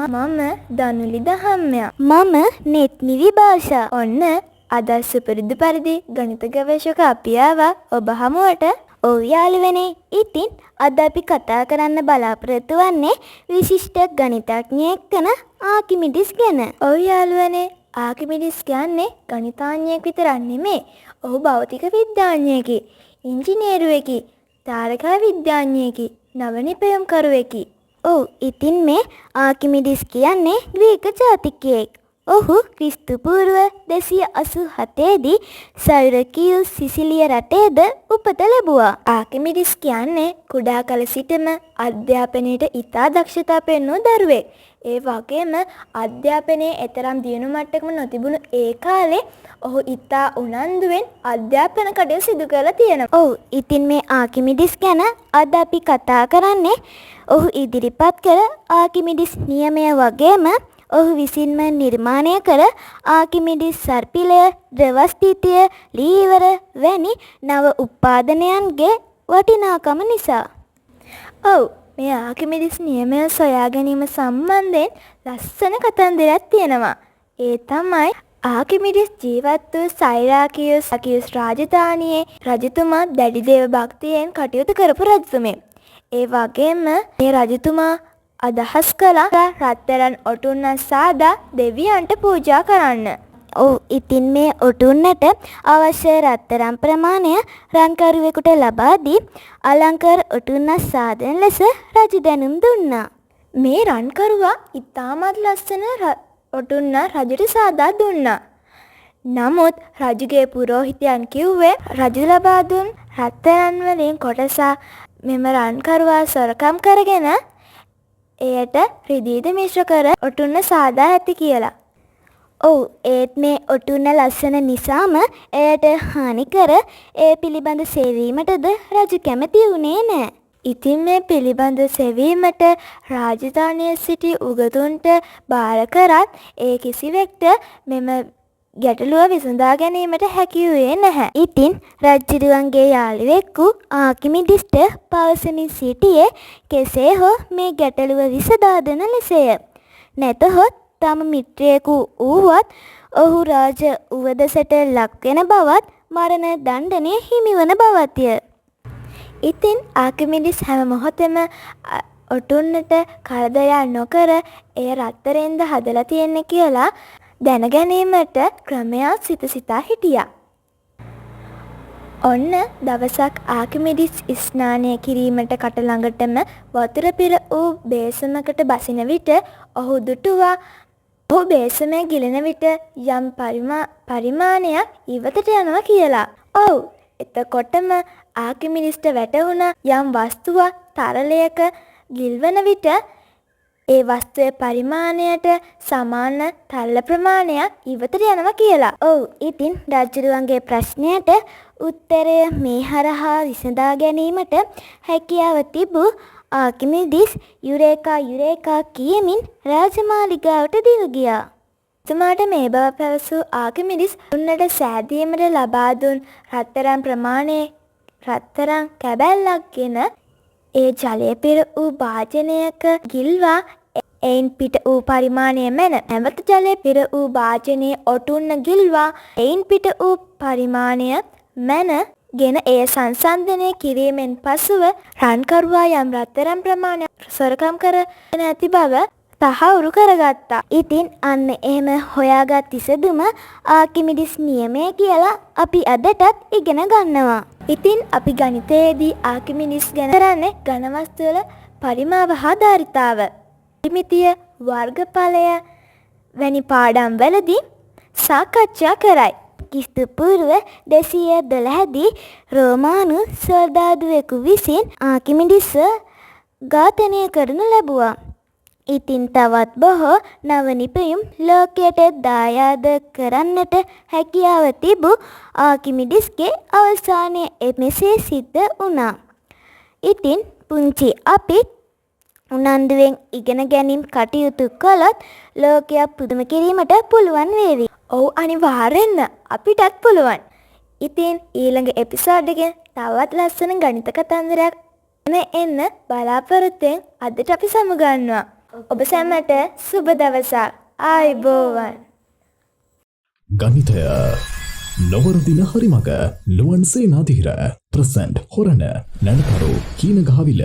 මම දනුලි දහම්මයා. මම නෙත්මිවි භාෂා. ඔන්න අද සුපුරුදු පරිදි ගණිත ගවේෂක අපි ආවා ඔබ හමුවට. ඔව් යාළුවනේ. ඉතින් අද අපි කතා කරන්න බලාපොරොත්තු වෙන්නේ විශිෂ්ට ගණිතඥයෙක් වන ආකිමිඩිස් ගැන. ඔව් යාළුවනේ. ආකිමිඩිස් කියන්නේ ගණිතඥයෙක් විතරක් නෙමෙයි. ඔහු භෞතික විද්‍යාඥයෙකි, ඉංජිනේරුවෙකි, තාරකා විද්‍යාඥයෙකි, නව නිපැයුම්කරුවෙකි. ඔව් ඉතින් මේ ආකිමිඩිස් කියන්නේ ග්‍රීක ජාතිකයෙක්. ඔහු ක්‍රිස්තු පූර්ව 287 දී සයිරකියුස් සිසිලිය රටේද උපත ලැබුවා. ආකිමිඩිස් කියන්නේ කුඩා කල සිටම අධ්‍යාපනයට ඉතා දක්ෂතා පෙන්වූ දරුවෙක්. ඒ වගේම අධ්‍යාපනයේ එතරම් දියුණු මට්ටමක නොතිබුණු ඒ කාලේ ඔහු ඉතා උනන්දුවෙන් අධ්‍යාපන කටයුතු සිදු කරලා තියෙනවා. ඔව් ඉතින් මේ ආකිමිඩිස් ගැන අද අපි කතා කරන්නේ ඔහු ඉදිරිපත් කළ ආකිමිඩිස් නියමය වගේම ඔහු විසින්ම නිර්මාණය කර ආකිමිඩිස් සර්පිලය, ද්‍රවස්ථිතිය, ලීවර වැනි නව උත්පාදනයන්ගේ වටිනාකම නිසා. ඔව් මේ ආකිමිඩිස් නියමය සොයා ගැනීම සම්බන්ධයෙන් ලස්සන කතන්දරයක් තියෙනවා. ඒ තමයි ආකිමිඩිස් ජීවත් වූ සයිරාකියුස් රාජධානියේ රජතුමා දැඩි දේව භක්තියෙන් කටයුතු කරපු රජතුමෙක්. ඒ වගේම මේ රජතුමා අදහස් කළා රත්තරන් ඔටුන්න සාදා දෙවියන්ට පූජා කරන්න. ඔව් ඉතින් මේ ඔටුන්නට අවශ්‍ය රත්තරන් ප්‍රමාණය රන්කරුවෙකුට ලබා දී අලංකාර ඔටුන්න සාදන ලෙස රජු දැනුම් දුන්නා. මේ රන්කරුවා ඉතාමත් ලස්සන ඔටුන්න රජුට සාදා දුන්නා. නමුත් රජුගේ පුරෝහිතයන් කිව්වේ රජු ලබා දුන් රත්තරන් වලින් කොටසක් මෙම රන්කරුවා සොරකම් කරගෙන එයට රිදීද මිශ්‍ර කර ඔටුන්න සාදා ඇති කියලා. ඔව් ඒත් මේ ඔටුන්න ලස්සන නිසාම එයට හානි කර ඒ පිළිබඳ සෙවීමටද රජු කැමති වුණේ නැහැ. ඉතින් මේ පිළිබඳ සෙවීමට රාජධානියේ සිටි උගතුන්ට බාර කරත් ඒ කිසිවෙක්ට මෙම ගැටලුව විසඳා ගැනීමට හැකි වූයේ නැහැ. ඉතින් රජුරුවන්ගේ යාළුවෙකු ආකිමිඩිස්ට පවසමින් සිටියේ කෙසේ හෝ මේ ගැටලුව විසඳා දෙන ලෙසය. නැතහොත් තම මිත්‍රයෙකු වූවත් ඔහු රාජ උවදසට ලක්වෙන බවත් මරණ දණ්ඩනය හිමිවන බවත්ය. ඉතින් ආකිමිඩිස් හැම මොහොතෙම ඔටුන්නට කරදරයක් නොකර එය රත්තරෙන්ද හදලා තියෙන්නේ කියලා දැනගැනීමට ක්‍රමයක් සිත සිතා හිටියා. ඔන්න දවසක් ආකිමිඩිස් ස්නානය කිරීමට කට ළඟටම වතුර පිර වූ බේසමකට බසින විට ඔහු දුටුවා ඔහු බේසමේ ගිලෙන විට යම් පරිමාණයක් ඉවතට යනවා කියලා. ඔව් එතකොටම ආකිමිඩිස්ට වැටහුණ යම් වස්තුවක් තරලයක ගිල්වන විට ඒ වස්තුවේ පරිමාණයට සමාන තරල ප්‍රමාණයක් ඉවතට යනවා කියලා. ඔව් ඉතින් රජුරුවන්ගේ ප්‍රශ්නයට උත්තරය මේ හරහා විසඳා ගැනීමට හැකියාව තිබූ ආකිමිඩිස් යුරේකා කියමින් රාජමාලිගාවට දිව ගියා. එතුමාට මේ බව පැවසූ ආකිමිඩිස් උන්නට සෑදීමට ලබා දුන් රත්තරන් ප්‍රමාණයේ රත්තරන් කැබැල්ලක් ගෙන ඒ ජලය පිර වූ භාජනයක ගිල්වා එයින් පිට වූ පරිමාණය මැන නැවත ජලය පිර වූ භාජනයේ ඔටුන්න ගිල්වා එයින් පිට වූ පරිමාණය මැන ගෙන එය සංසන්දනය කිරීමෙන් පසුව රන්කරුවා යම් රත්තරන් ප්‍රමාණයක් සොරකම් කරගෙන ඇති බව තහවුරු කරගත්තා. ඉතින් අන්න එහෙම හොයාගත් ඉසදුම ආකිමිඩිස් නියමය කියලා අපි අදටත් ඉගෙන ගන්නවා. ඉතින් අපි ගණිතයේදී ආකිමිඩිස් ගැන කරන්නේ ඝනවස්තු වල පරිමාව හා ධාරිතාව, ත්‍රිමිතිය, වර්ගඵලය වැනි පාඩම් වලදී සාකච්ඡා කරයි. ක්‍රිස්තු පූර්ව 212 දී රෝමානු සොල්දාදුවෙකු විසින් ආකිමිඩිස්ව ඝාතනය කරනු ලැබුවා. ඉතින් තවත් බොහෝ නව නිපැයුම් ලෝකයට දායාද කරන්නට හැකියාව තිබූ ආකිමිඩිස්ගේ අවසානයේ මෙසේ සිද්ධ වුණා. ඉතින් පුංචි අපිත් උනන්දුවෙන් ඉගෙන ගැනීම කටයුතු කළොත් ලෝකයක් පුදුම කිරීමට පුළුවන් වේවි. ඔව් අනිවාර්යෙන්ම අපිටත් පුළුවන්. ඉතින් ඊළඟ එපිසෝඩ් එකෙන් තවත් ලස්සන ගණිත කතන්දරයක් එන්න බලාපොරොත්තුෙන් අදට අපි සමුගන්නවා. ඔබ සැමට සුබ දවසක්. ආයුබෝවන්. ගණිතය නොවරදින හරිමග ලුවන් සේනාධීර ප්‍රසන්ට් හොරණ නැනකරු කීනගහවිල